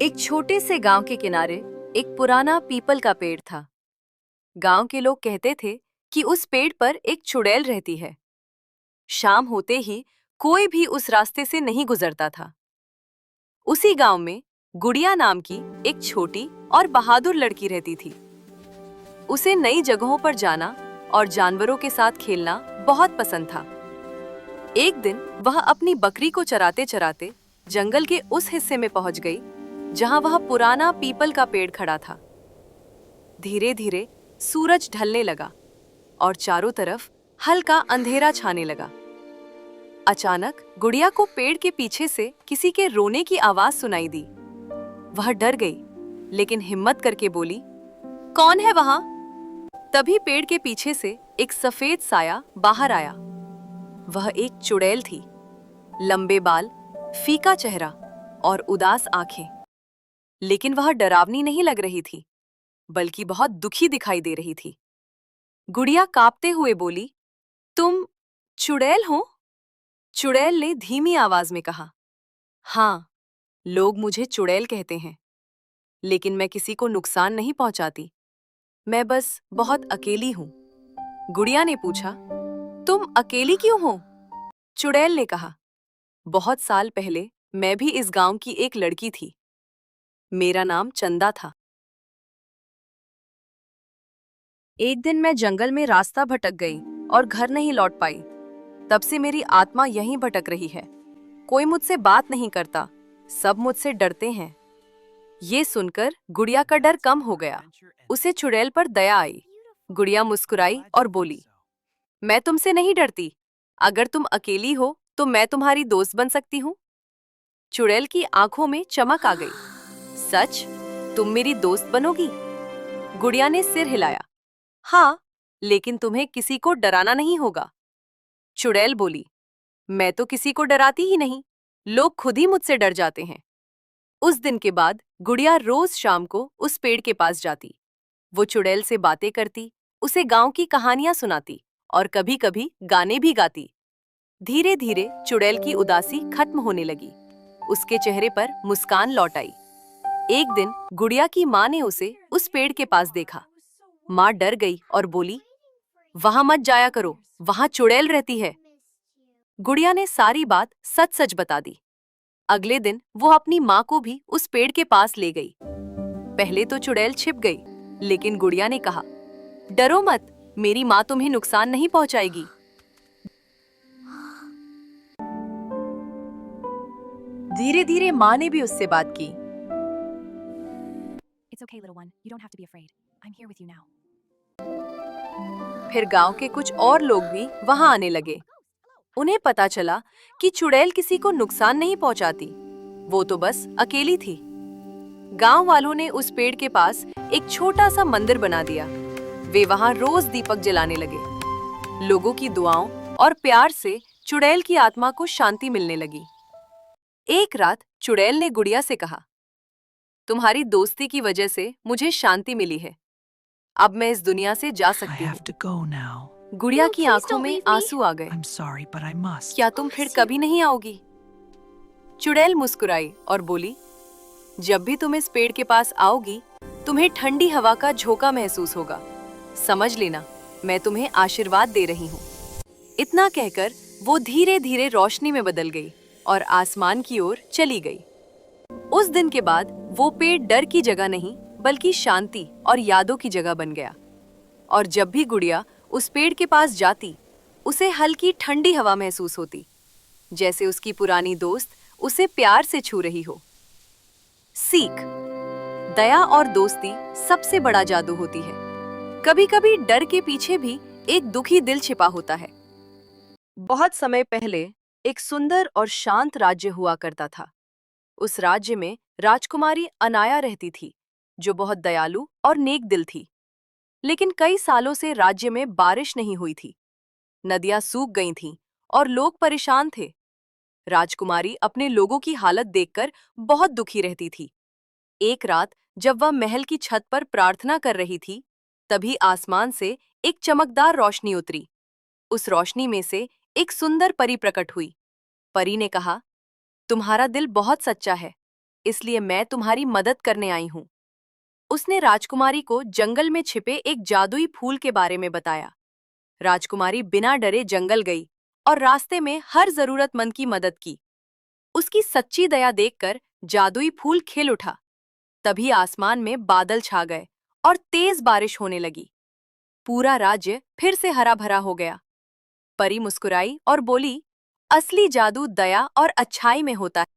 एक छोटे से गांव के किनारे एक पुराना पीपल का पेड़ था। गांव के लोग कहते थे कि उस पेड़ पर एक चुड़ैल रहती है। शाम होते ही कोई भी उस रास्ते से नहीं गुजरता था। उसी गांव में गुड़िया नाम की एक छोटी और बहादुर लड़की रहती थी। उसे नई जगहों पर जाना और जानवरों के साथ खेलना बहुत पसंद था। एक दिन वह अपनी बकरी को चराते चराते जंगल के उस हिस्से में पहुंच गई जहां वह पुराना पीपल का पेड़ खड़ा था। धीरे धीरे सूरज ढलने लगा और चारों तरफ हल्का अंधेरा छाने लगा। अचानक गुड़िया को पेड़ के पीछे से किसी के रोने की आवाज सुनाई दी। वह डर गई, लेकिन हिम्मत करके बोली, कौन है वहां? तभी पेड़ के पीछे से एक सफेद साया बाहर आया। वह एक चुड़ैल थी। लंबे बाल, फीका चेहरा और उदास आंखें। लेकिन वह डरावनी नहीं लग रही थी, बल्कि बहुत दुखी दिखाई दे रही थी। गुड़िया कांपते हुए बोली, तुम चुड़ैल हो? चुड़ैल ने धीमी आवाज में कहा, हाँ, लोग मुझे चुड़ैल कहते हैं, लेकिन मैं किसी को नुकसान नहीं पहुंचाती। मैं बस बहुत अकेली हूं। गुड़िया ने पूछा, तुम अकेली क्यों हो? चुड़ैल ने कहा, बहुत साल पहले मैं भी इस गांव की एक लड़की थी। मेरा नाम चंदा था। एक दिन मैं जंगल में रास्ता भटक गई और घर नहीं लौट पाई। तब से मेरी आत्मा यहीं भटक रही है। कोई मुझसे बात नहीं करता, सब मुझसे डरते हैं। ये सुनकर गुड़िया का डर कम हो गया। उसे चुड़ैल पर दया आई। गुड़िया मुस्कुराई और बोली, मैं तुमसे नहीं डरती। अगर तुम अकेली हो तो मैं तुम्हारी दोस्त बन सकती हूँ। चुड़ैल की आंखों में चमक आ गई। सच? तुम मेरी दोस्त बनोगी? गुड़िया ने सिर हिलाया। हाँ, लेकिन तुम्हें किसी को डराना नहीं होगा। चुड़ैल बोली, मैं तो किसी को डराती ही नहीं, लोग खुद ही मुझसे डर जाते हैं। उस दिन के बाद गुड़िया रोज शाम को उस पेड़ के पास जाती। वो चुड़ैल से बातें करती, उसे गांव की कहानियां सुनाती और कभी-कभी गाने भी गाती। धीरे धीरे चुड़ैल की उदासी खत्म होने लगी। उसके चेहरे पर मुस्कान लौट आई। एक दिन गुड़िया की माँ ने उसे उस पेड़ के पास देखा। माँ डर गई और बोली, वहां मत जाया करो, वहां चुड़ैल रहती है। गुड़िया ने सारी बात सच सच बता दी। अगले दिन वो अपनी माँ को भी उस पेड़ के पास ले गई। पहले तो चुड़ैल छिप गई, लेकिन गुड़िया ने कहा, डरो मत, मेरी माँ तुम्हें नुकसान नहीं पहुंचाएगी। धीरे धीरे माँ ने भी उससे बात की। It's okay, little one. You don't have to be afraid. I'm here with you now. फिर गांव के कुछ और लोग भी वहां आने लगे। उन्हें पता चला कि चुड़ैल किसी को नुकसान नहीं पहुंचाती, वो तो बस अकेली थी। गांव वालों ने उस पेड़ के पास एक छोटा सा मंदिर बना दिया। वे वहां रोज दीपक जलाने लगे। लोगों की दुआओं और प्यार से चुड़ैल की आत्मा को शांति मिलने लगी। एक रात चुड़ैल ने गुड़िया से कहा, तुम्हारी दोस्ती की वजह से मुझे शांति मिली है। अब मैं इस दुनिया से जा I सकती have हूँ। to go now. गुड़िया No, की please आंखों don't में leave me. आंसू आ गए। I'm sorry, but I must. क्या तुम फिर कभी नहीं आओगी? चुड़ैल मुस्कुराई और बोली, जब भी तुम इस पेड़ के पास आओगी, तुम्हें ठंडी हवा का झोंका महसूस होगा। समझ लेना, मैं तुम्हें आशीर्वाद दे रही हूँ। इतना कहकर वो धीरे धीरे रोशनी में बदल गई और आसमान की ओर चली गई। उस दिन के बाद वो पेड़ डर की जगह नहीं, बल्कि शांति और यादों की जगह बन गया। और जब भी गुड़िया उस पेड़ के पास जाती, उसे हल्की ठंडी हवा महसूस होती, जैसे उसकी पुरानी दोस्त उसे प्यार से छू रही हो। सीख: दया और दोस्ती सबसे बड़ा जादू होती है। कभी-कभी डर के पीछे भी एक दुखी दिल छिपा होता है। बहुत समय पहले एक सुंदर और शांत राज्य हुआ करता था। उस राज्य में राजकुमारी अनाया रहती थी, जो बहुत दयालु और नेक दिल थी। लेकिन कई सालों से राज्य में बारिश नहीं हुई थी। नदियां सूख गई थीं और लोग परेशान थे। राजकुमारी अपने लोगों की हालत देखकर बहुत दुखी रहती थी। एक रात जब वह महल की छत पर प्रार्थना कर रही थी, तभी आसमान से एक चमकदार रोशनी उतरी। उस रोशनी में से एक सुंदर परी प्रकट हुई। परी ने कहा, तुम्हारा दिल बहुत सच्चा है। इसलिए मैं तुम्हारी मदद करने आई हूँ। उसने राजकुमारी को जंगल में छिपे एक जादुई फूल के बारे में बताया। राजकुमारी बिना डरे जंगल गई और रास्ते में हर जरूरतमंद की मदद की। उसकी सच्ची दया देखकर जादुई फूल खिल उठा। तभी आसमान में बादल छा गए और तेज बारिश होने लगी। पूरा राज्य फिर से हरा भरा हो गया। परी मुस्कुराई और बोली, असली जादू दया और अच्छाई में होता है।